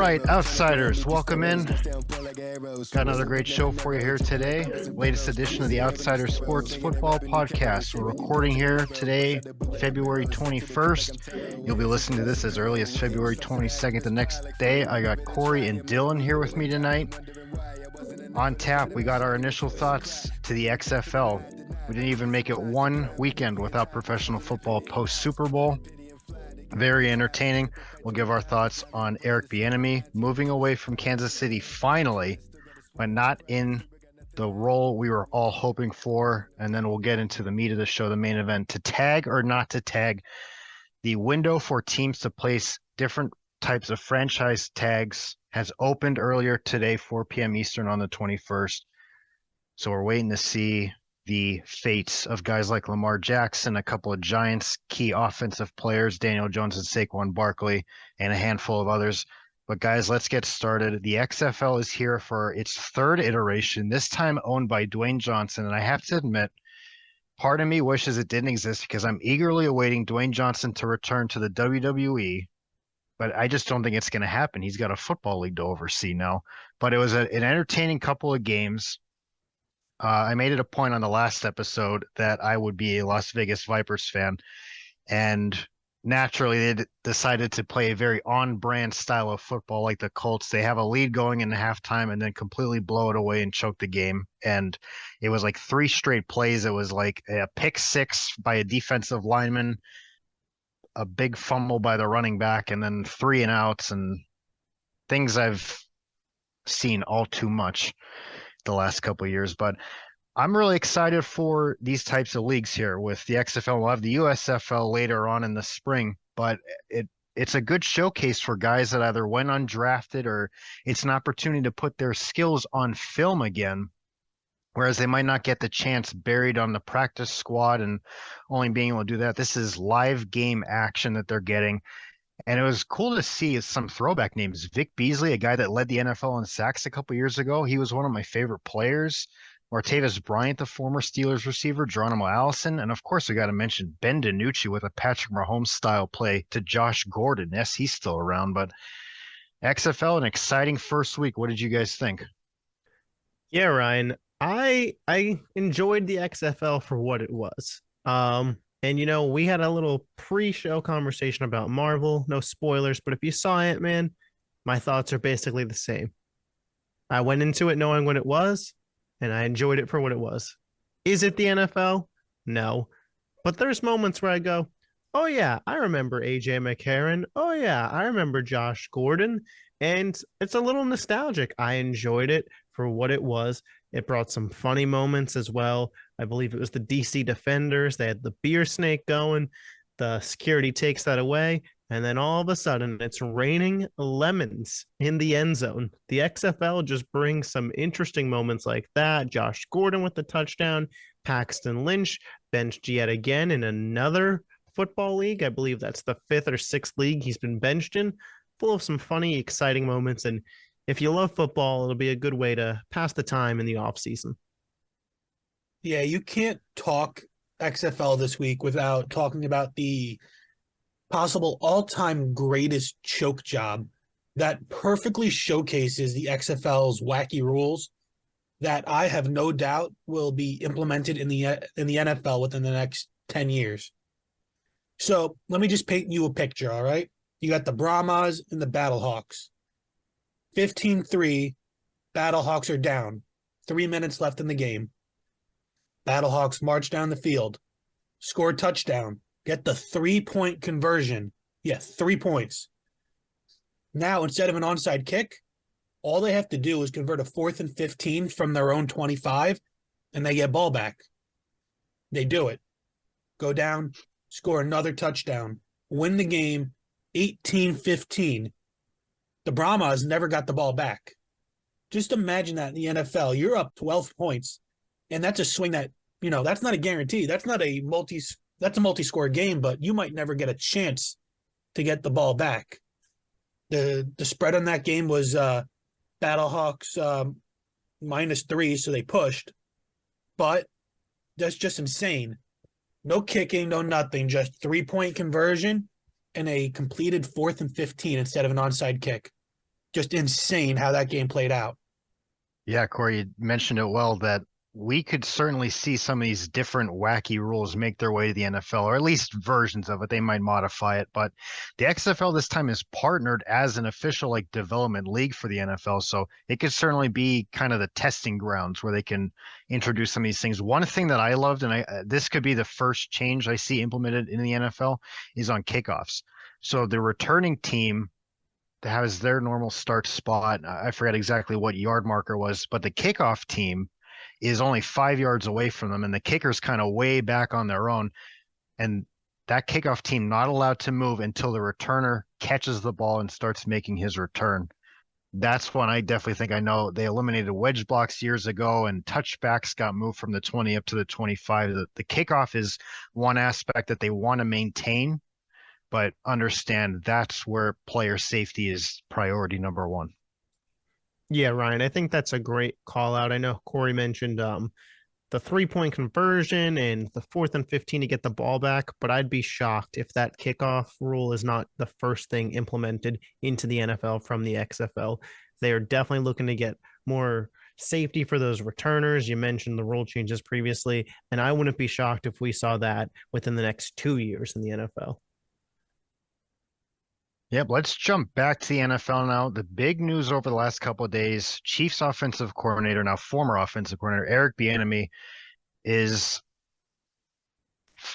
right, outsiders, welcome in. Got another great show for you here today. Latest edition of the Outsider Sports Football Podcast. We're recording here today, February 21st. You'll be listening to this as early as February 22nd the next day. I got Corey and Dylan here with me tonight. On tap, we got our initial thoughts to the XFL. We didn't even make it one weekend without professional football post-Super Bowl. Very entertaining. We'll give our thoughts on Eric Bieniemy moving away from Kansas City finally, but not in the role we were all hoping for. And then we'll get into the meat of the show, the main event, to tag or not to tag. The window for teams to place different types of franchise tags has opened earlier today, 4 p.m. Eastern on the 21st. So we're waiting to see the fates of guys like Lamar Jackson, a couple of Giants key offensive players, Daniel Jones and Saquon Barkley, and a handful of others. But guys, let's get started. The XFL is here for its third iteration, this time owned by Dwayne Johnson. And I have to admit, part of me wishes it didn't exist because I'm eagerly awaiting Dwayne Johnson to return to the WWE. But I just don't think it's going to happen. He's got a football league to oversee now. But it was an entertaining couple of games. I made it a point on the last episode that I would be a Las Vegas Vipers fan, and naturally they decided to play a very on-brand style of football like the Colts. They have a lead going into halftime and then completely blow it away and choke the game. And it was like 3 straight plays. It was like a pick 6 by a defensive lineman, a big fumble by the running back, and then 3 and outs, and things I've seen all too much the last couple of years. But I'm really excited for these types of leagues here with the XFL. We'll have the USFL later on in the spring, but it's a good showcase for guys that either went undrafted or it's an opportunity to put their skills on film again, whereas they might not get the chance buried on the practice squad and only being able to do that. This is live game action that they're getting. And it was cool to see some throwback names. Vic Beasley, a guy that led the NFL in sacks a couple years ago. He was one of my favorite players. Martavis Bryant, the former Steelers receiver. Geronimo Allison. And of course, we got to mention Ben DiNucci with a Patrick Mahomes style play to Josh Gordon. Yes, he's still around. But XFL, an exciting first week. What did you guys think? Yeah, Ryan, I enjoyed the XFL for what it was. And, we had a little pre-show conversation about Marvel. No spoilers, but if you saw Ant-Man, my thoughts are basically the same. I went into it knowing what it was, and I enjoyed it for what it was. Is it the NFL? No. But there's moments where I go, oh, yeah, I remember A.J. McCarron. Oh, yeah, I remember Josh Gordon. And it's a little nostalgic. I enjoyed it for what it was. It brought some funny moments as well. I believe it was the DC Defenders. They had the beer snake going. The security takes that away. And then all of a sudden, it's raining lemons in the end zone. The XFL just brings some interesting moments like that. Josh Gordon with the touchdown. Paxton Lynch benched yet again in another football league. I believe that's the 5th or 6th league he's been benched in. Full of some funny, exciting moments. And if you love football, it'll be a good way to pass the time in the off season. Yeah, you can't talk XFL this week without talking about the possible all-time greatest choke job that perfectly showcases the XFL's wacky rules that I have no doubt will be implemented in the NFL within the next 10 years. So let me just paint you a picture, all right? You got the Brahmas and the Battlehawks. 15-3, Battlehawks are down. 3 minutes left in the game. Battlehawks march down the field, score a touchdown, get the 3-point conversion. Yeah, 3 points. Now, instead of an onside kick, all they have to do is convert a 4th and 15 from their own 25, and they get ball back. They do it. Go down, score another touchdown, win the game 18-15. The Brahmas never got the ball back. Just imagine that in the NFL. You're up 12 points, and that's a swing that, that's not a guarantee. That's not a multi-score game, but you might never get a chance to get the ball back. The spread on that game was Battlehawks -3, so they pushed. But that's just insane. No kicking, no nothing, just 3-point conversion and a completed 4th and 15 instead of an onside kick. just insane how that game played out. Yeah, Corey, you mentioned it well that we could certainly see some of these different wacky rules make their way to the NFL, or at least versions of it. They might modify it, but the XFL this time is partnered as an official like development league for the NFL. So it could certainly be kind of the testing grounds where they can introduce some of these things. One thing that I loved, and this could be the first change I see implemented in the NFL, is on kickoffs. So the returning team has their normal start spot. I forget exactly what yard marker was, but the kickoff team is only 5 yards away from them, and the kicker's kind of way back on their own. And that kickoff team not allowed to move until the returner catches the ball and starts making his return. That's when I definitely think I know they eliminated wedge blocks years ago, and touchbacks got moved from the 20 up to the 25. The kickoff is one aspect that they want to maintain, but understand that's where player safety is priority number one. Yeah, Ryan, I think that's a great call out. I know Corey mentioned the 3-point conversion and the 4th and 15 to get the ball back, but I'd be shocked if that kickoff rule is not the first thing implemented into the NFL from the XFL. They are definitely looking to get more safety for those returners. You mentioned the rule changes previously, and I wouldn't be shocked if we saw that within the next 2 years in the NFL. Yep, let's jump back to the NFL now. The big news over the last couple of days, Chiefs offensive coordinator, now former offensive coordinator, Eric Bieniemy,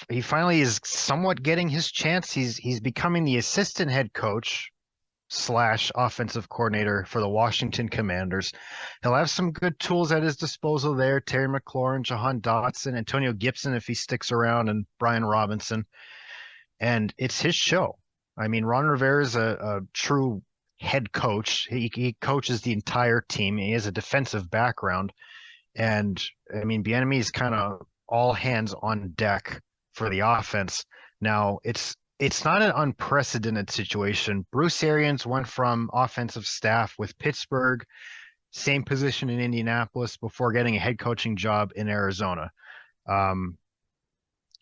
he finally is somewhat getting his chance. He's becoming the assistant head coach / offensive coordinator for the Washington Commanders. He'll have some good tools at his disposal there. Terry McLaurin, Jahan Dotson, Antonio Gibson if he sticks around, and Brian Robinson. And it's his show. I mean, Ron Rivera is a true head coach. He coaches the entire team. He has a defensive background. And, I mean, Bieniemy is kind of all hands on deck for the offense. Now, it's not an unprecedented situation. Bruce Arians went from offensive staff with Pittsburgh, same position in Indianapolis, before getting a head coaching job in Arizona.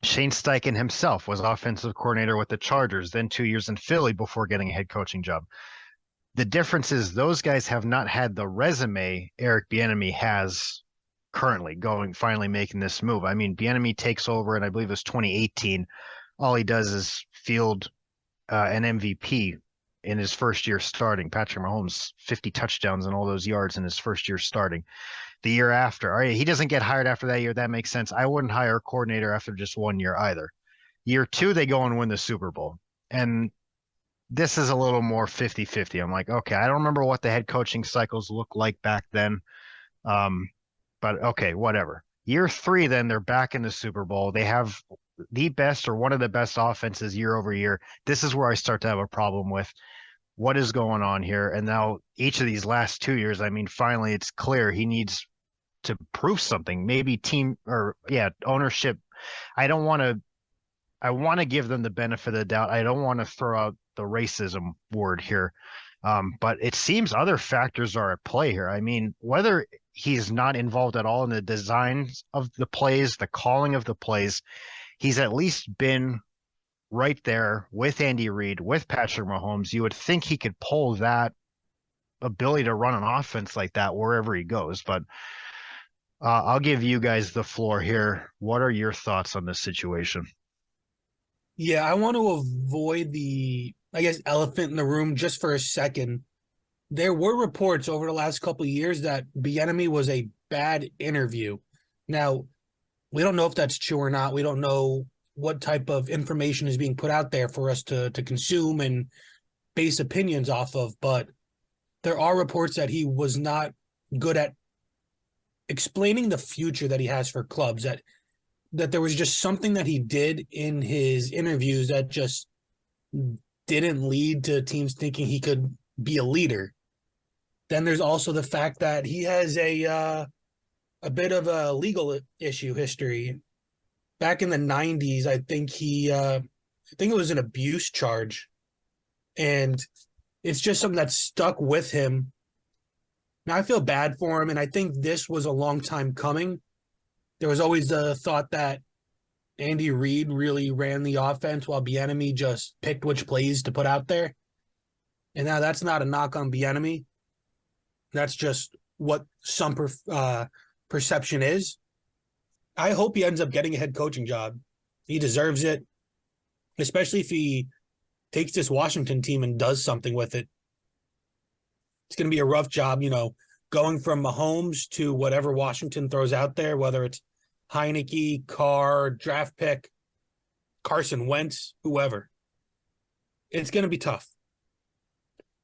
Shane Steichen himself was offensive coordinator with the Chargers, then 2 years in Philly before getting a head coaching job. The difference is those guys have not had the resume Eric Bieniemy has currently finally making this move. I mean, Bieniemy takes over, and I believe it was 2018. All he does is field an MVP in his first year starting. Patrick Mahomes, 50 touchdowns and all those yards in his first year starting. The year after, all right, he doesn't get hired after that year. That makes sense. I wouldn't hire a coordinator after just 1 year either. Year 2, they go and win the Super Bowl. And this is a little more 50-50. I'm like, okay, I don't remember what the head coaching cycles looked like back then. But okay, whatever. Year 3, then they're back in the Super Bowl. They have the best or one of the best offenses year over year. This is where I start to have a problem with what is going on here. And now each of these last 2 years, I mean, finally it's clear he needs to prove something. Maybe ownership. I want to give them the benefit of the doubt. I don't want to throw out the racism word here. But it seems other factors are at play here. I mean, whether he's not involved at all in the designs of the plays, the calling of the plays, he's at least been right there with Andy Reid, with Patrick Mahomes. You would think he could pull that ability to run an offense like that wherever he goes. But I'll give you guys the floor here. What are your thoughts on this situation? Yeah, I want to avoid the, elephant in the room just for a second. There were reports over the last couple of years that Bieniemy was a bad interview. Now, we don't know if that's true or not. We don't know what type of information is being put out there for us to consume and base opinions off of. But there are reports that he was not good at explaining the future that he has for clubs, that there was just something that he did in his interviews that just didn't lead to teams thinking he could be a leader. Then there's also the fact that he has a bit of a legal issue history. Back in the 90s, I think it was an abuse charge. And it's just something that stuck with him. Now, I feel bad for him, and I think this was a long time coming. There was always the thought that Andy Reid really ran the offense while Bieniemy just picked which plays to put out there. And now that's not a knock on Bieniemy. That's just what some perception is. I hope he ends up getting a head coaching job. He deserves it, especially if he takes this Washington team and does something with it. It's going to be a rough job, going from Mahomes to whatever Washington throws out there, whether it's Heineke, Carr, draft pick, Carson Wentz, whoever. It's going to be tough.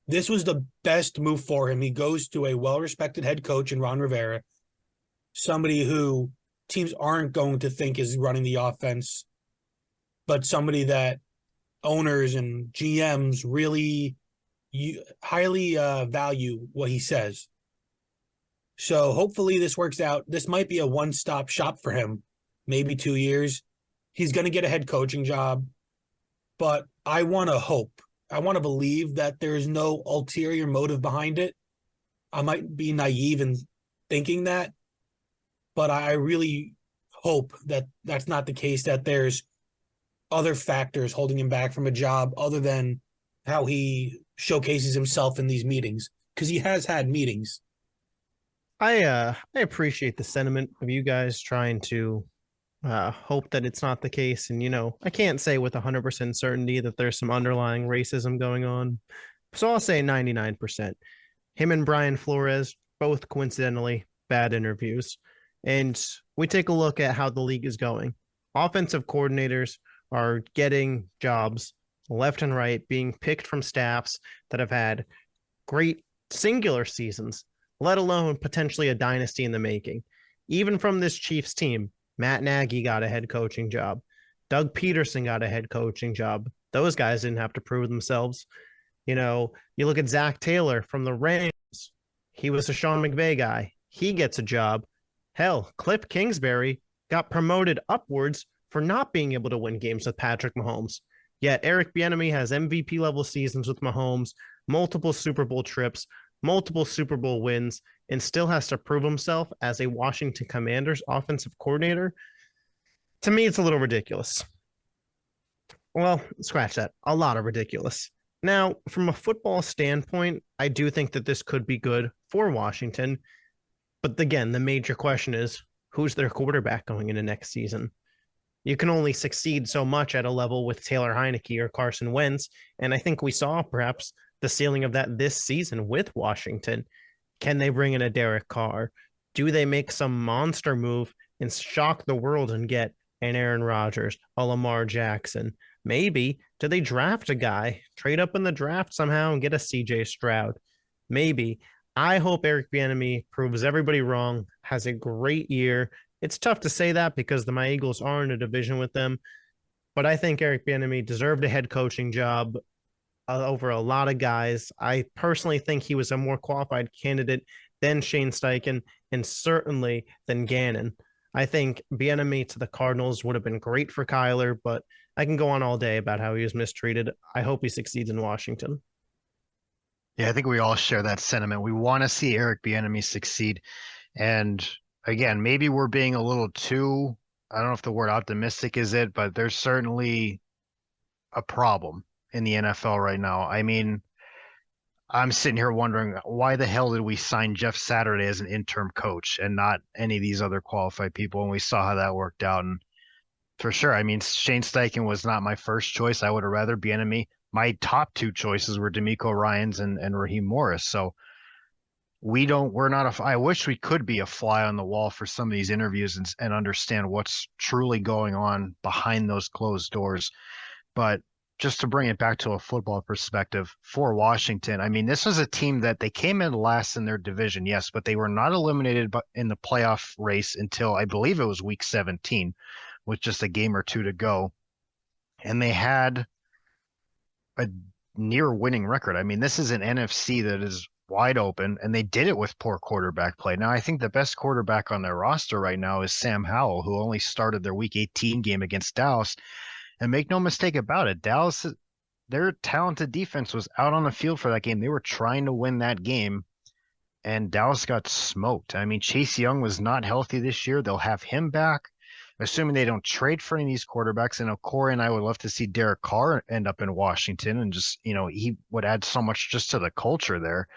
This was the best move for him. He goes to a well-respected head coach in Ron Rivera, somebody who teams aren't going to think is running the offense, but somebody that owners and GMs really highly value what he says. So hopefully this works out. This might be a one-stop shop for him, maybe 2 years. He's going to get a head coaching job, but I want to hope. I want to believe that there's no ulterior motive behind it. I might be naive in thinking that, but I really hope that that's not the case, that there's other factors holding him back from a job other than how he showcases himself in these meetings, because he has had meetings. I appreciate the sentiment of you guys trying to hope that it's not the case. And, I can't say with 100% certainty that there's some underlying racism going on. So I'll say 99%. Him and Brian Flores, both coincidentally bad interviews. And we take a look at how the league is going. Offensive coordinators are getting jobs left and right, being picked from staffs that have had great singular seasons, let alone potentially a dynasty in the making. Even from this Chiefs team, Matt Nagy got a head coaching job. Doug Peterson got a head coaching job. Those guys didn't have to prove themselves. You look at Zach Taylor from the Rams. He was a Sean McVay guy. He gets a job. Hell, Cliff Kingsbury got promoted upwards for not being able to win games with Patrick Mahomes. Yet Eric Bieniemy has MVP level seasons with Mahomes, multiple Super Bowl trips, multiple Super Bowl wins, and still has to prove himself as a Washington Commanders offensive coordinator. To me, it's a little ridiculous. Well, scratch that. A lot of ridiculous. Now, from a football standpoint, I do think that this could be good for Washington. But again, the major question is, who's their quarterback going into next season? You can only succeed so much at a level with Taylor Heineke or Carson Wentz. And I think we saw perhaps the ceiling of that this season with Washington. Can they bring in a Derek Carr? Do they make some monster move and shock the world and get an Aaron Rodgers, a Lamar Jackson? Maybe. Do they draft a guy, trade up in the draft somehow and get a CJ Stroud? Maybe. I hope Eric Bieniemy proves everybody wrong, has a great year. It's tough to say that because my Eagles are in a division with them, but I think Eric Bieniemy deserved a head coaching job over a lot of guys. I personally think he was a more qualified candidate than Shane Steichen and certainly than Gannon. I think Bieniemy to the Cardinals would have been great for Kyler, but I can go on all day about how he was mistreated. I hope he succeeds in Washington. Yeah, I think we all share that sentiment. We want to see Eric Bieniemy succeed. And again, maybe we're being a little too, I don't know if the word optimistic is it, but there's certainly a problem in the NFL right now. I mean, I'm sitting here wondering, why the hell did we sign Jeff Saturday as an interim coach and not any of these other qualified people? And we saw how that worked out. And for sure, I mean, Shane Steichen was not my first choice. I would have rather Bieniemy. My top two choices were DeMeco Ryans and Raheem Morris. So I wish we could be a fly on the wall for some of these interviews and understand what's truly going on behind those closed doors. But just to bring it back to a football perspective for Washington, I mean, this was a team that they came in last in their division, yes, but they were not eliminated in the playoff race until I believe it was week 17 with just a game or two to go. And they had a near winning record. I mean, this is an NFC that is wide open, and they did it with poor quarterback play. Now, I think the best quarterback on their roster right now is Sam Howell, who only started their week 18 game against Dallas. And make no mistake about it, Dallas, their talented defense was out on the field for that game. They were trying to win that game, and Dallas got smoked. I mean, Chase Young was not healthy this year. They'll have him back. assuming they don't trade for any of these quarterbacks. I know Corey and I would love to see Derek Carr end up in Washington, and just, he would add so much just to the culture there,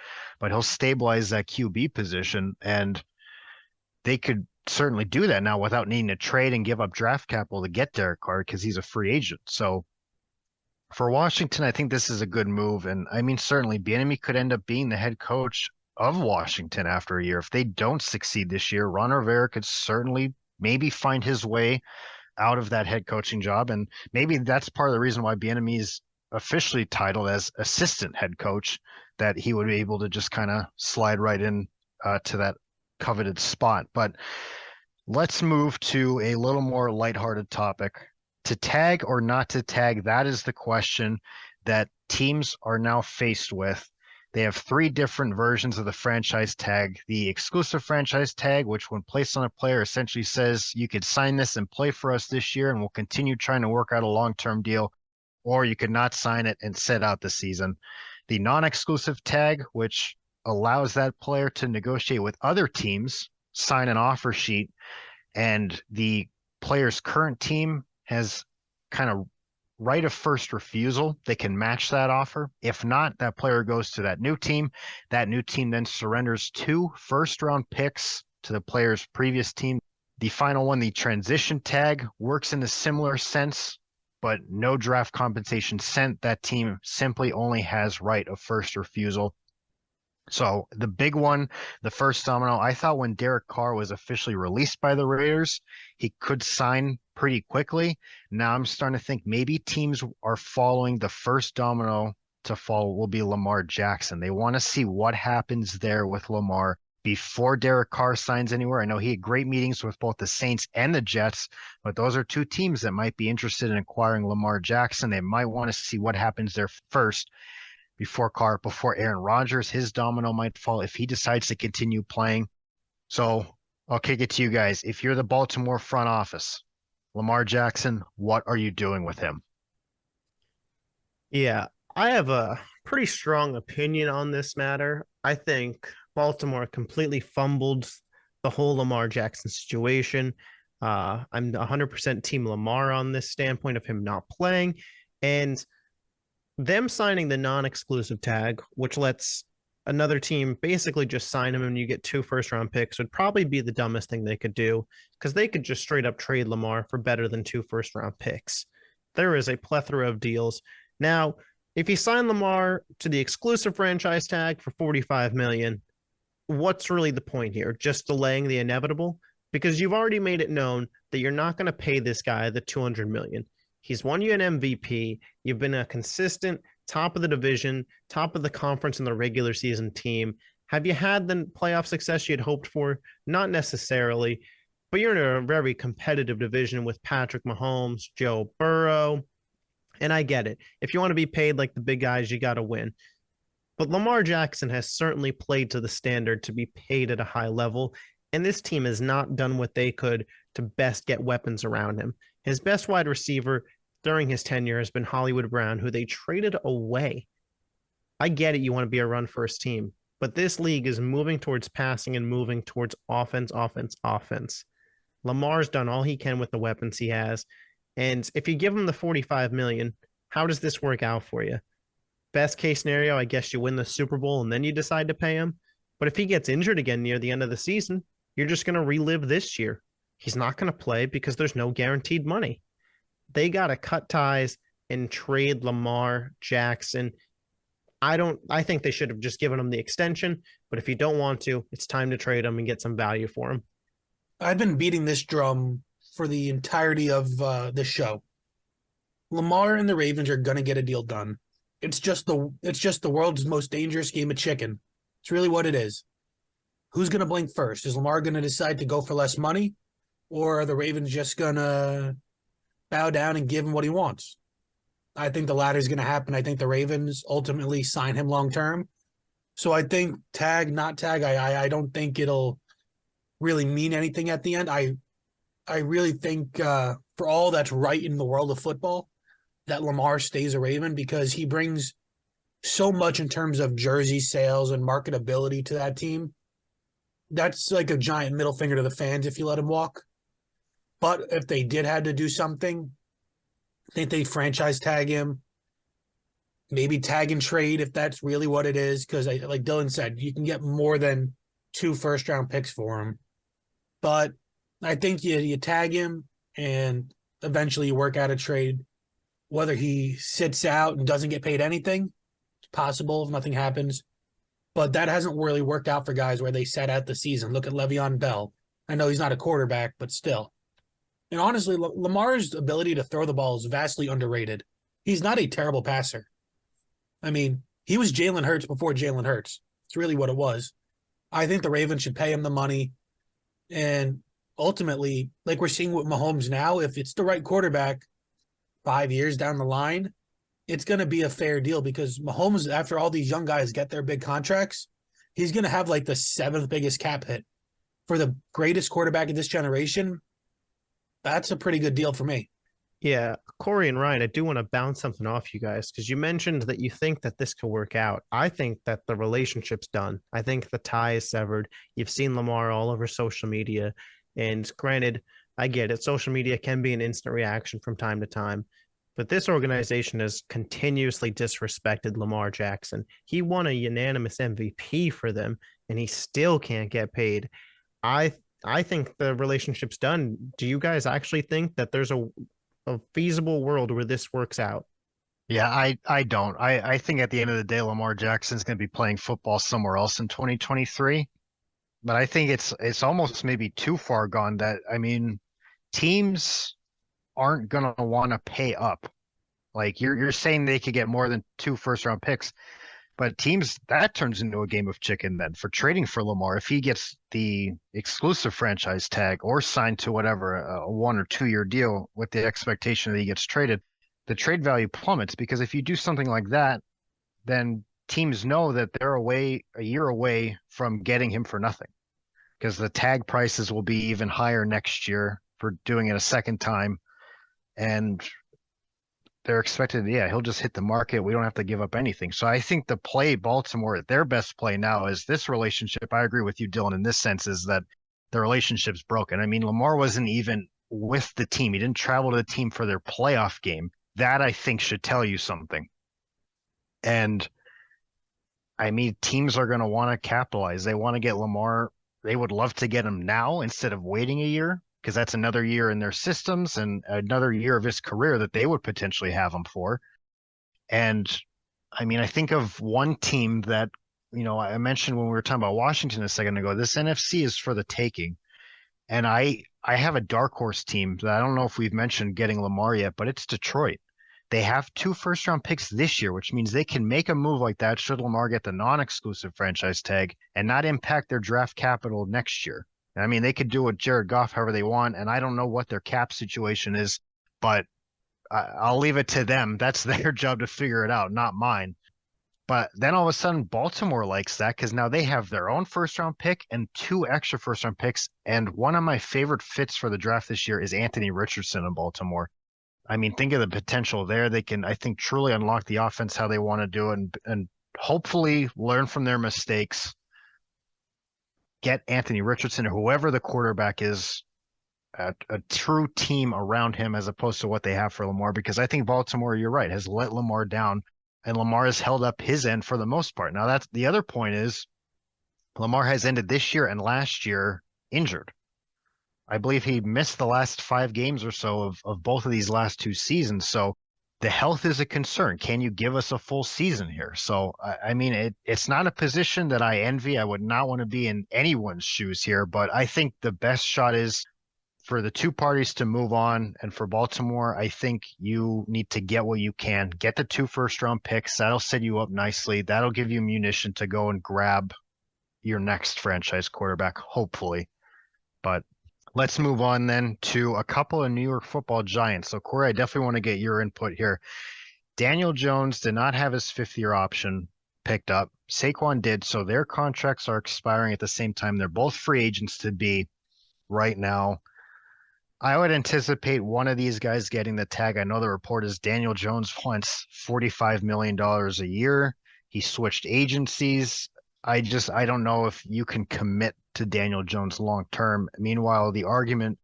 but he'll stabilize that QB position, and they could certainly do that now without needing to trade and give up draft capital to get Derek Carr because he's a free agent. So for Washington, I think this is a good move. And I mean, certainly Bieniemy could end up being the head coach of Washington after a year. If they don't succeed this year, Ron Rivera could certainly maybe find his way out of that head coaching job. And maybe that's part of the reason why Bieniemy is officially titled as assistant head coach, that he would be able to just kind of slide right in to that coveted spot. But let's move to a little more lighthearted topic. To tag or not to tag, that is the question that teams are now faced with. They have 3 different versions of the franchise tag. The exclusive franchise tag, which when placed on a player essentially says you could sign this and play for us this year and we'll continue trying to work out a long-term deal, or you could not sign it and sit out the season. The non-exclusive tag, which allows that player to negotiate with other teams, sign an offer sheet, and the player's current team has kind of right of first refusal. They can match that offer. If not, that player goes to that new team. That new team then surrenders 2 first-round picks to the player's previous team. The final one, the transition tag, works in a similar sense, but no draft compensation sent. That team simply only has right of first refusal. So the big one, the first domino, I thought when Derek Carr was officially released by the Raiders, he could sign pretty quickly. Now I'm starting to think maybe teams are following the first domino to fall will be Lamar Jackson. They want to see what happens there with Lamar before Derek Carr signs anywhere. I know he had great meetings with both the Saints and the Jets, but those are 2 teams that might be interested in acquiring Lamar Jackson. They might want to see what happens there first before Aaron Rodgers. His domino might fall if he decides to continue playing. So I'll kick it to you guys. If you're the Baltimore front office, Lamar Jackson, what are you doing with him? Yeah, I have a pretty strong opinion on this matter. I think Baltimore completely fumbled the whole Lamar Jackson situation. I'm 100% team Lamar on this standpoint of him not playing, and them signing the non-exclusive tag, which lets another team basically just sign him and you get 2 first-round picks, would probably be the dumbest thing they could do, because they could just straight up trade Lamar for better than 2 first-round picks. There is a plethora of deals. Now, if you sign Lamar to the exclusive franchise tag for $45 million, what's really the point here? Just delaying the inevitable? Because you've already made it known that you're not going to pay this guy the $200 million. He's won you an MVP. You've been a consistent top of the division, top of the conference in the regular season team. Have you had the playoff success you had hoped for? Not necessarily, but you're in a very competitive division with Patrick Mahomes, Joe Burrow, and I get it. If you want to be paid like the big guys, you got to win. But Lamar Jackson has certainly played to the standard to be paid at a high level, and this team has not done what they could to best get weapons around him. His best wide receiver during his tenure has been Hollywood Brown, who they traded away. I get it, you want to be a run-first team, but this league is moving towards passing and moving towards offense. Lamar's done all he can with the weapons he has, and if you give him the $45 million, how does this work out for you? Best case scenario, I guess you win the Super Bowl and then you decide to pay him. But if he gets injured again near the end of the season, you're just going to relive this year. He's not going to play because there's no guaranteed money. They got to cut ties and trade Lamar Jackson. I think they should have just given him the extension, but if you don't want to, it's time to trade him and get some value for him. I've been beating this drum for the entirety of this show. Lamar and the Ravens are going to get a deal done. It's just the world's most dangerous game of chicken. It's really what it is. Who's going to blink first? Is Lamar going to decide to go for less money, or are the Ravens just going to bow down and give him what he wants? I think the latter is going to happen. I think the Ravens ultimately sign him long term. So I think tag, not tag, I don't think it'll really mean anything at the end. I really think for all that's right in the world of football, that Lamar stays a Raven, because he brings so much in terms of jersey sales and marketability to that team. That's like a giant middle finger to the fans if you let him walk. But if they did have to do something, I think they franchise tag him, maybe tag and trade if that's really what it is. Because like Dylan said, you can get more than 2 first-round picks for him. But I think you tag him and eventually you work out a trade. Whether he sits out and doesn't get paid anything, it's possible if nothing happens. But that hasn't really worked out for guys where they sat out the season. Look at Le'Veon Bell. I know he's not a quarterback, but still. And honestly, Lamar's ability to throw the ball is vastly underrated. He's not a terrible passer. I mean, he was Jalen Hurts before Jalen Hurts. It's really what it was. I think the Ravens should pay him the money. And ultimately, like we're seeing with Mahomes now, if it's the right quarterback 5 years down the line, it's going to be a fair deal because Mahomes, after all these young guys get their big contracts, he's going to have like the 7th biggest cap hit. For the greatest quarterback of this generation, that's a pretty good deal for me. Yeah, Corey and Ryan, I do want to bounce something off you guys because you mentioned that you think that this could work out. I think that the relationship's done. I think the tie is severed. You've seen Lamar all over social media. And granted, I get it. Social media can be an instant reaction from time to time. But this organization has continuously disrespected Lamar Jackson. He won a unanimous MVP for them, and he still can't get paid. I think the relationship's done. Do you guys actually think that there's a feasible world where this works out? Yeah, I don't. I think at the end of the day, Lamar Jackson's going to be playing football somewhere else in 2023. But I think it's almost maybe too far gone that, I mean, teams aren't going to want to pay up. Like you're saying they could get more than 2 first-round picks, but teams, that turns into a game of chicken then for trading for Lamar. If he gets the exclusive franchise tag or signed to whatever, a 1 or 2 year deal with the expectation that he gets traded, the trade value plummets because if you do something like that, then teams know that they're a year away from getting him for nothing because the tag prices will be even higher next year for doing it a second time. And they're expected, he'll just hit the market. We don't have to give up anything. So I think the play Baltimore, their best play now is this relationship. I agree with you, Dylan, in this sense is that the relationship's broken. I mean, Lamar wasn't even with the team. He didn't travel to the team for their playoff game. That I think should tell you something. And I mean, teams are going to want to capitalize. They want to get Lamar. They would love to get him now instead of waiting a year because that's another year in their systems and another year of his career that they would potentially have him for. And I mean, I think of one team that, I mentioned when we were talking about Washington a second ago, this NFC is for the taking. And I have a dark horse team that I don't know if we've mentioned getting Lamar yet, but it's Detroit. They have 2 first-round picks this year, which means they can make a move like that should Lamar get the non-exclusive franchise tag and not impact their draft capital next year. I mean, they could do with Jared Goff however they want, and I don't know what their cap situation is, but I'll leave it to them. That's their job to figure it out, not mine. But then all of a sudden, Baltimore likes that because now they have their own first-round pick and 2 extra first-round picks, and one of my favorite fits for the draft this year is Anthony Richardson in Baltimore. I mean, think of the potential there. They can, I think, truly unlock the offense how they want to do it and hopefully learn from their mistakes. Get Anthony Richardson or whoever the quarterback is, a true team around him as opposed to what they have for Lamar. Because I think Baltimore, you're right, has let Lamar down, and Lamar has held up his end for the most part. Now, that's the other point is Lamar has ended this year and last year injured. I believe he missed the last 5 games or so of both of these last 2 seasons. So the health is a concern. Can you give us a full season here? So, I mean, it's not a position that I envy. I would not want to be in anyone's shoes here, but I think the best shot is for the 2 parties to move on. And for Baltimore, I think you need to get what you can. Get the 2 first-round picks. That'll set you up nicely. That'll give you munition to go and grab your next franchise quarterback, hopefully. But let's move on then to a couple of New York Football Giants. So, Corey, I definitely want to get your input here. Daniel Jones did not have his 5th-year option picked up. Saquon did, so their contracts are expiring at the same time. They're both free agents to be right now. I would anticipate one of these guys getting the tag. I know the report is Daniel Jones wants $45 million a year. He switched agencies. I don't know if you can commit to Daniel Jones long term. Meanwhile, the argument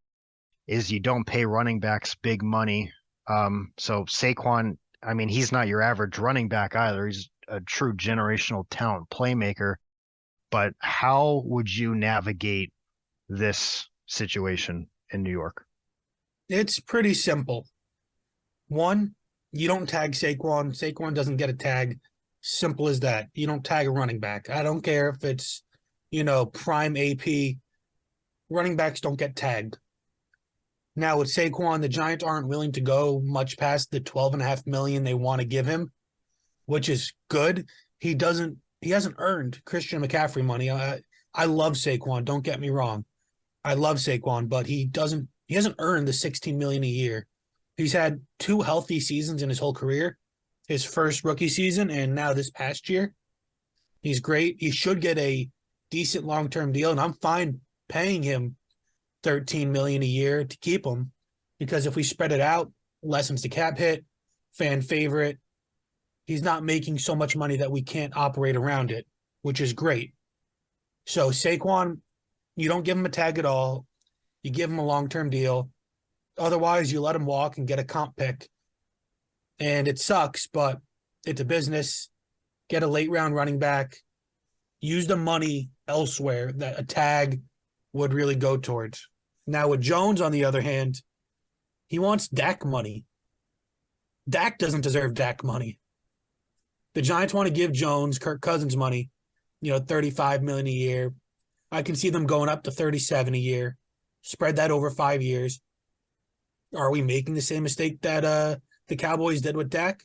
is you don't pay running backs big money. So Saquon, I mean, he's not your average running back either. He's a true generational talent playmaker. But how would you navigate this situation in New York? It's pretty simple. One, you don't tag Saquon. Saquon doesn't get a tag. Simple as that. You don't tag a running back. I don't care if it's, prime AP. Running backs don't get tagged. Now with Saquon, the Giants aren't willing to go much past the $12.5 million they want to give him, which is good. He hasn't earned Christian McCaffrey money. I love Saquon. Don't get me wrong. I love Saquon, but he hasn't earned the $16 million a year. He's had 2 healthy seasons in his whole career. His first rookie season and now this past year. He's great. He should get a decent long-term deal, and I'm fine paying him $13 million a year to keep him, because if we spread it out, lessens the cap hit, fan favorite. He's not making so much money that we can't operate around it, which is great. So Saquon, you don't give him a tag at all. You give him a long-term deal. Otherwise, you let him walk and get a comp pick. And it sucks, but it's a business. Get a late-round running back. Use the money elsewhere that a tag would really go towards. Now with Jones, on the other hand, he wants Dak money. Dak doesn't deserve Dak money. The Giants want to give Jones, Kirk Cousins money, $35 million a year. I can see them going up to $37 a year. Spread that over 5 years. Are we making the same mistake that the Cowboys did with Dak?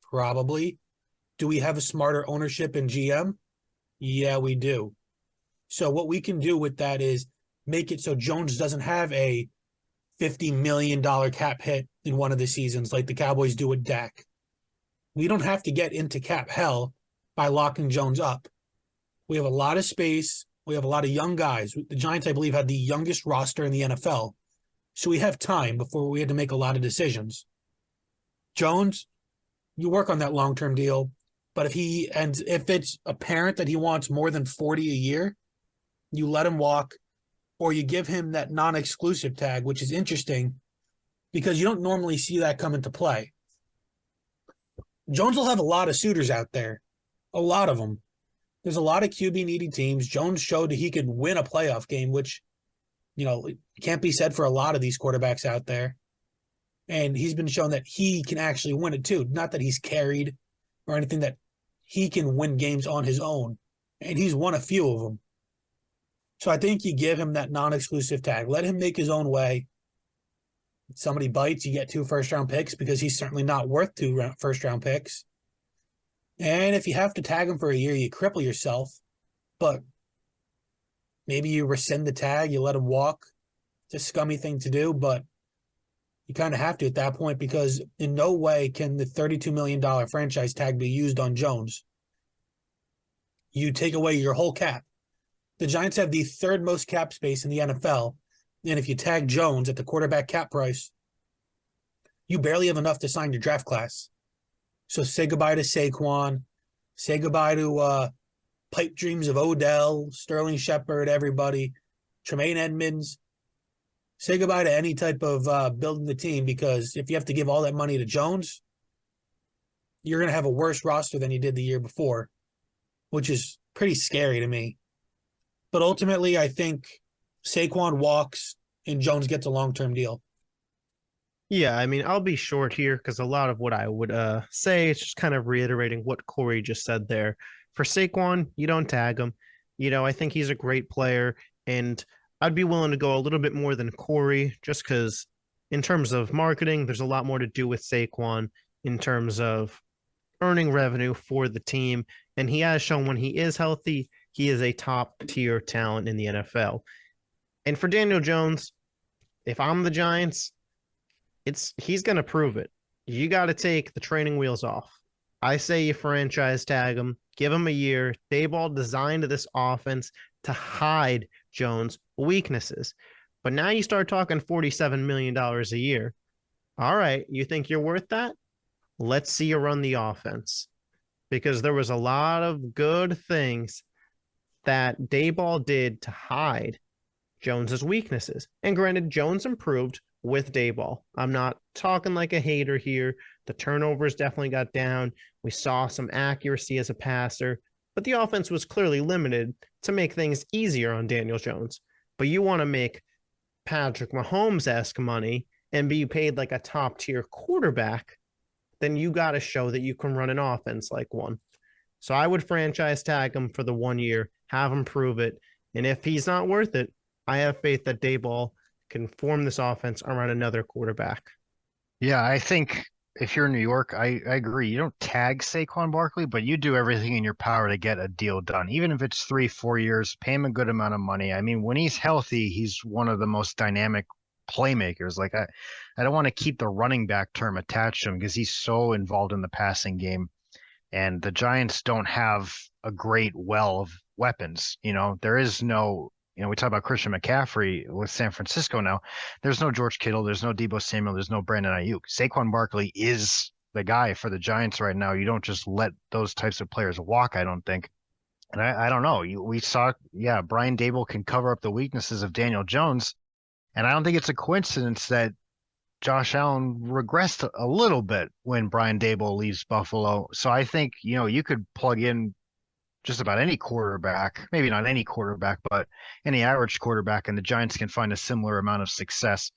Probably. Do we have a smarter ownership in GM? Yeah, we do. So what we can do with that is make it so Jones doesn't have a $50 million cap hit in one of the seasons like the Cowboys do with Dak. We don't have to get into cap hell by locking Jones up. We have a lot of space. We have a lot of young guys. The Giants, I believe, had the youngest roster in the NFL. So we have time before we had to make a lot of decisions. Jones, you work on that long-term deal, but if it's apparent that he wants more than 40 a year, you let him walk, or you give him that non-exclusive tag, which is interesting because you don't normally see that come into play. Jones will have a lot of suitors out there, a lot of them. There's a lot of QB needy teams. Jones showed that he could win a playoff game, which, can't be said for a lot of these quarterbacks out there. And he's been shown that he can actually win it too. Not that he's carried or anything, that he can win games on his own. And he's won a few of them. So I think you give him that non-exclusive tag. Let him make his own way. If somebody bites, you get 2 first-round picks, because he's certainly not worth 2 first-round picks. And if you have to tag him for a year, you cripple yourself. But maybe you rescind the tag, you let him walk. It's a scummy thing to do, but you kind of have to at that point, because in no way can the $32 million franchise tag be used on Jones. You take away your whole cap. The Giants have the 3rd most cap space in the NFL, and if you tag Jones at the quarterback cap price, you barely have enough to sign your draft class. So say goodbye to Saquon. Say goodbye to pipe dreams of Odell, Sterling Shepard, everybody, Tremaine Edmonds. Say goodbye to any type of building the team, because if you have to give all that money to Jones, you're going to have a worse roster than you did the year before, which is pretty scary to me. But ultimately, I think Saquon walks and Jones gets a long-term deal. Yeah, I mean, I'll be short here because a lot of what I would say is just kind of reiterating what Corey just said there. For Saquon, you don't tag him. I think he's a great player, and I'd be willing to go a little bit more than Corey, just because in terms of marketing, there's a lot more to do with Saquon in terms of earning revenue for the team. And he has shown when he is healthy, he is a top-tier talent in the NFL. And for Daniel Jones, if I'm the Giants, he's going to prove it. You got to take the training wheels off. I say you franchise tag him, give him a year. Daboll designed this offense to hide Jones' weaknesses. But now you start talking $47 million a year. All right, you think you're worth that? Let's see you run the offense. Because there was a lot of good things that Daboll did to hide Jones's weaknesses. And granted, Jones improved with Dayball. I'm not talking like a hater here. The turnovers definitely got down. We saw some accuracy as a passer, but the offense was clearly limited to make things easier on Daniel Jones. But you want to make Patrick Mahomes-esque money and be paid like a top-tier quarterback, then you got to show that you can run an offense like one. So I would franchise tag him for the 1 year, have him prove it. And if he's not worth it, I have faith that Dayball can form this offense around another quarterback. Yeah, I think if you're in New York, I agree. You don't tag Saquon Barkley, but you do everything in your power to get a deal done. Even if it's 3-4 years, pay him a good amount of money. I mean, when he's healthy, he's one of the most dynamic playmakers. Like I don't want to keep the running back term attached to him because he's so involved in the passing game. And the Giants don't have a great well of weapons. There is no, we talk about Christian McCaffrey with San Francisco now. There's no George Kittle. There's no Deebo Samuel. There's no Brandon Ayuk. Saquon Barkley is the guy for the Giants right now. You don't just let those types of players walk, I don't think. And I don't know. We saw, Brian Daboll can cover up the weaknesses of Daniel Jones. And I don't think it's a coincidence that Josh Allen regressed a little bit when Brian Daboll leaves Buffalo. So I think, you could plug in just about any quarterback, maybe not any quarterback, but any average quarterback, and the Giants can find a similar amount of success.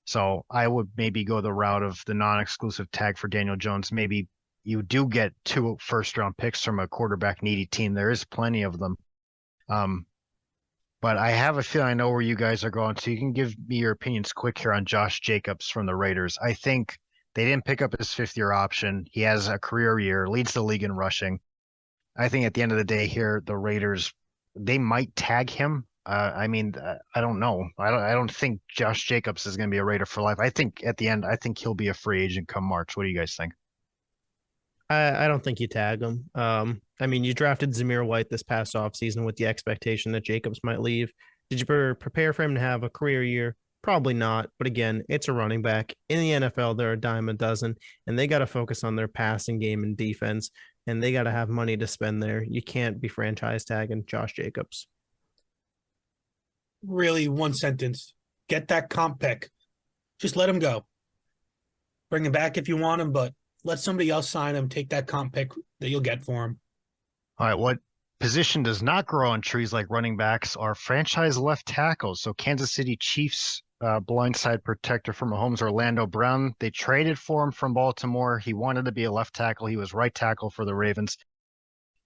So I would maybe go the route of the non-exclusive tag for Daniel Jones. Maybe you do get 2 first-round picks from a quarterback-needy team. There is plenty of them. But I have a feeling I know where you guys are going. So you can give me your opinions quick here on Josh Jacobs from the Raiders. I think they didn't pick up his 5th-year option. He has a career year, leads the league in rushing. I think at the end of the day here, the Raiders, they might tag him. I don't know. I don't think Josh Jacobs is going to be a Raider for life. I think at the end, he'll be a free agent come March. What do you guys think? I don't think you tag him. You drafted Zamir White this past offseason with the expectation that Jacobs might leave. Did you prepare for him to have a career year? Probably not. But again, it's a running back. In the NFL, they're a dime a dozen, and they got to focus on their passing game and defense, and they got to have money to spend there. You can't be franchise tagging Josh Jacobs. Really, one sentence. Get that comp pick. Just let him go. Bring him back if you want him, but let somebody else sign him. Take that comp pick that you'll get for him. All right, what position does not grow on trees like running backs are franchise left tackles. So Kansas City Chiefs blindside protector for Mahomes, Orlando Brown. They traded for him from Baltimore. He wanted to be a left tackle. He was right tackle for the Ravens.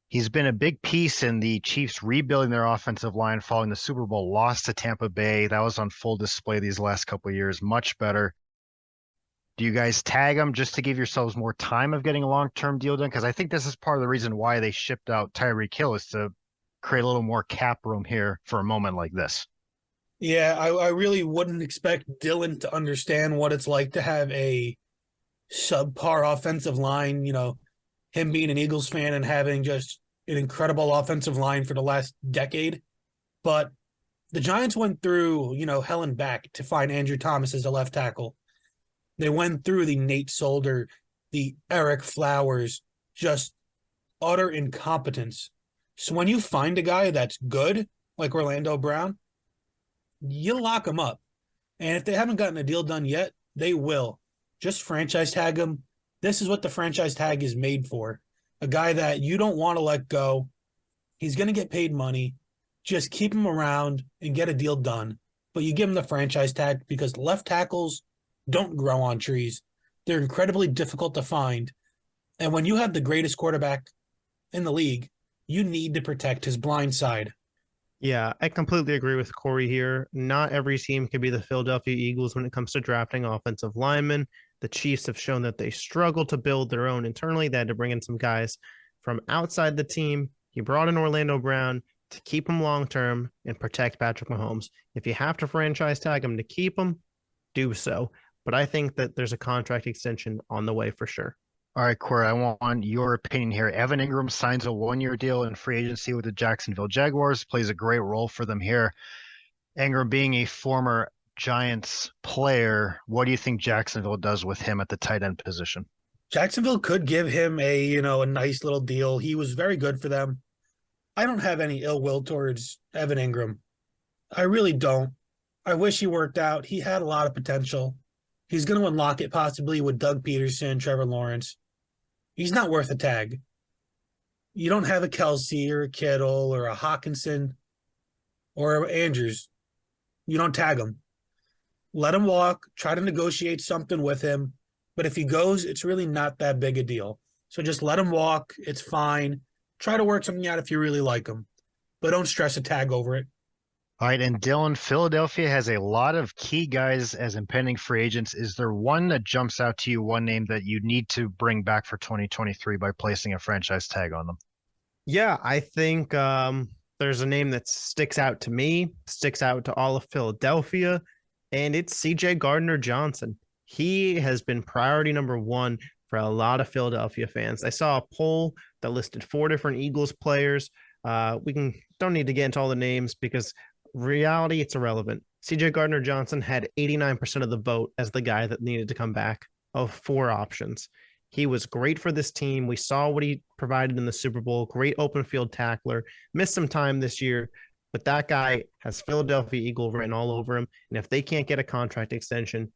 He's been a big piece in the Chiefs rebuilding their offensive line following the Super Bowl loss to Tampa Bay. That was on full display these last couple of years. Much better. Do you guys tag him just to give yourselves more time of getting a long-term deal done? Because I think this is part of the reason why they shipped out Tyreek Hill, is to create a little more cap room here for a moment like this. Yeah, I really wouldn't expect Dylan to understand what it's like to have a subpar offensive line. Him being an Eagles fan and having just an incredible offensive line for the last decade. But the Giants went through, hell and back to find Andrew Thomas as a left tackle. They went through the Nate Solder, the Eric Flowers, just utter incompetence. So when you find a guy that's good, like Orlando Brown, you lock him up. And if they haven't gotten a deal done yet, they will. Just franchise tag him. This is what the franchise tag is made for. A guy that you don't want to let go. He's going to get paid money. Just keep him around and get a deal done. But you give him the franchise tag because left tackles don't grow on trees. They're incredibly difficult to find. And when you have the greatest quarterback in the league, you need to protect his blind side. Yeah, I completely agree with Corey here. Not every team can be the Philadelphia Eagles when it comes to drafting offensive linemen. The Chiefs have shown that they struggle to build their own internally. They had to bring in some guys from outside the team. He brought in Orlando Brown to keep him long-term and protect Patrick Mahomes. If you have to franchise tag him to keep him, do so. But I think that there's a contract extension on the way for sure. All right, Corey, I want your opinion here. Evan Ingram signs a 1-year deal in free agency with the Jacksonville Jaguars, plays a great role for them here. Ingram being a former Giants player, what do you think Jacksonville does with him at the tight end position? Jacksonville could give him a nice little deal. He was very good for them. I don't have any ill will towards Evan Ingram. I really don't. I wish he worked out. He had a lot of potential. He's going to unlock it possibly with Doug Peterson, Trevor Lawrence. He's not worth a tag. You don't have a Kelsey or a Kittle or a Hawkinson or a Andrews. You don't tag him. Let him walk. Try to negotiate something with him. But if he goes, it's really not that big a deal. So just let him walk. It's fine. Try to work something out if you really like him. But don't stress a tag over it. All right, and Dylan, Philadelphia has a lot of key guys as impending free agents. Is there one that jumps out to you, one name that you need to bring back for 2023 by placing a franchise tag on them? Yeah, I think there's a name that sticks out to me, sticks out to all of Philadelphia, and it's C.J. Gardner-Johnson. He has been priority number one for a lot of Philadelphia fans. I saw a poll that listed 4 different Eagles players. Don't need to get into all the names because reality, it's irrelevant. C.J. Gardner-Johnson had 89% of the vote as the guy that needed to come back of 4 options. He was great for this team. We saw what he provided in the Super Bowl. Great open field tackler. Missed some time this year, but that guy has Philadelphia Eagle written all over him. And if they can't get a contract extension,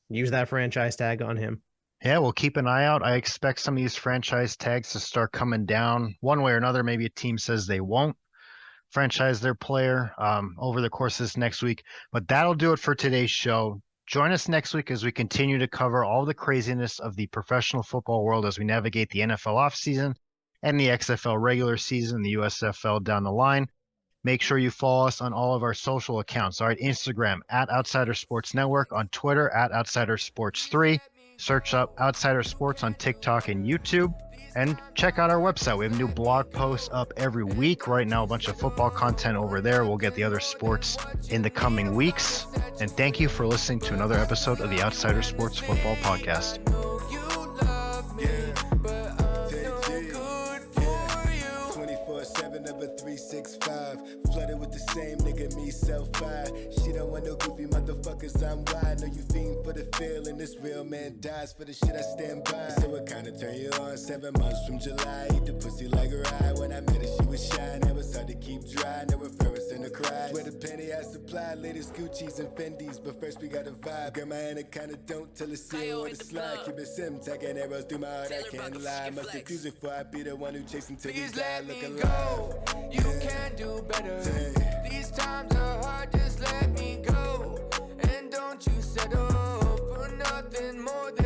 use that franchise tag on him. Yeah, we'll keep an eye out. I expect some of these franchise tags to start coming down one way or another. Maybe a team says they won't franchise their player over the course of this next week. But that'll do it for today's show. Join us next week as we continue to cover all the craziness of the professional football world as we navigate the NFL offseason and the XFL regular season, the USFL down the line. Make sure you follow us on all of our social accounts. All right, Instagram at Outsider Sports Network, on Twitter at Outsider Sports 3. Search up Outsider Sports on TikTok and YouTube. And check out our website. We have new blog posts up every week. Right now, a bunch of football content over there. We'll get the other sports in the coming weeks. And thank you for listening to another episode of the Outsider Sports Football Podcast. 365 flooded with the same nigga, me self-fired. She don't want no goofy motherfuckers, I'm wide. Know you fiend for the feeling, this real man dies for the shit I stand by. So what kind of turn you on? 7 months from July, eat the pussy like a ride. When I met her, she was shy, never hard to keep dry. Never first in the cry. Where the penny I supply, latest Gucci's and Fendi's, but first we got a vibe. Girl, my anaconda don't tell her see what it's like. Keep it sim, tagging arrows through my heart, I can't lie. Must accuse it for I be the one who chasing till we die. Look alive. You can do better. These times are hard, just let me go. And don't you settle for nothing more than